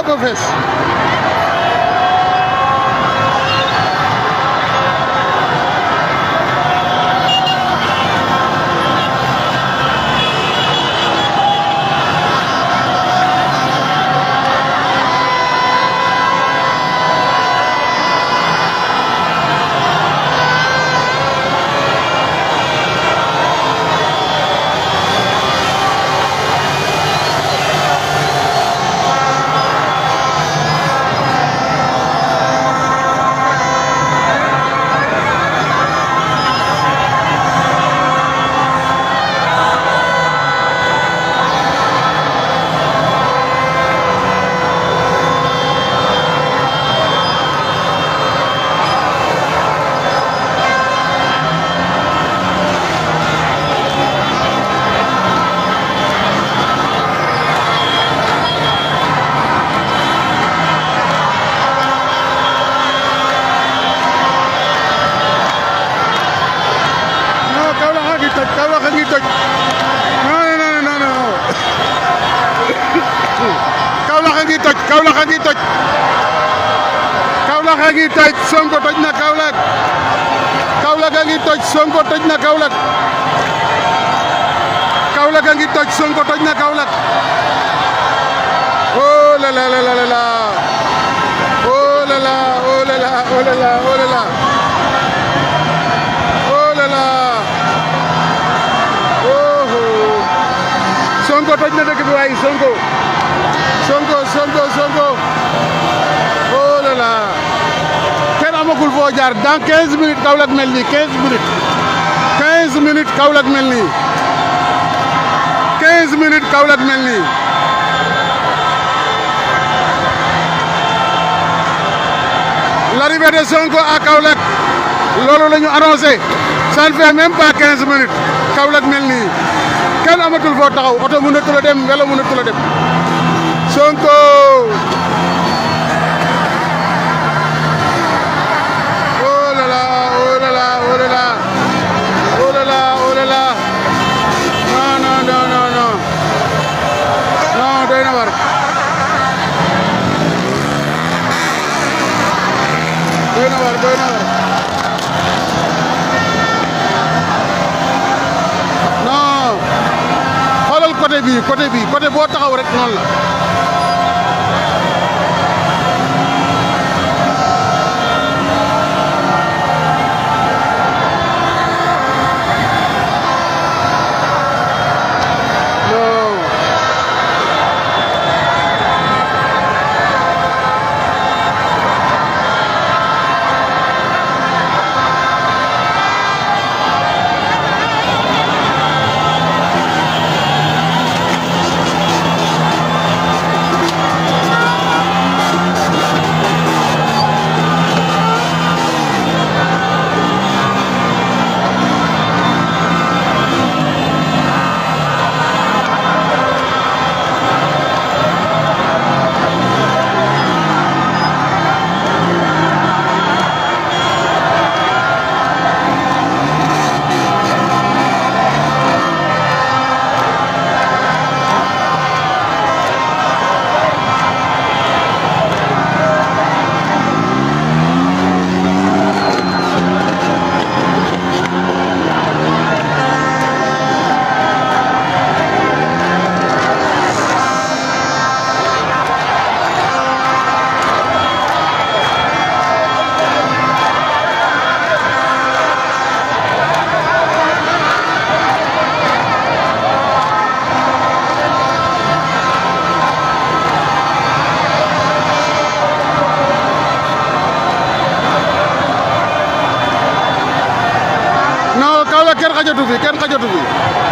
yëpp a fees. Kaolack a ngi toj non non non Kaolack a ngi toj Kaolack a ngi toj Kaolack a ngi toj Sonko toj na Kaolack Kaolack a ngi toj Sonko toj na Kaolack Kaolack a ngi toj Sonko toj na Kaolack oh la la la la la oh la la oh la la oh la la oh la la Sonko toj na dëkk bi waaye Sonko oh là là kenn amagul foo jaar dans 15 minutes Kaolack mel nii 15 minutes Kaolack mel nii 15 minutes Kaolack mel nii l'arrivée de Sonko à Kaolack loolu la ñu annoncé ça ne fait même pas 15 minutes Kaolack mel nii kenn amatul foo taxaw oto mënatul a dem welo mënatul a dem Sonko oh là là oh là là oh là là oh là là oh là là non non non non non non doy na war doy na war doy na war côté bi côté boo taxaw rek noonu la kenn xajatu fi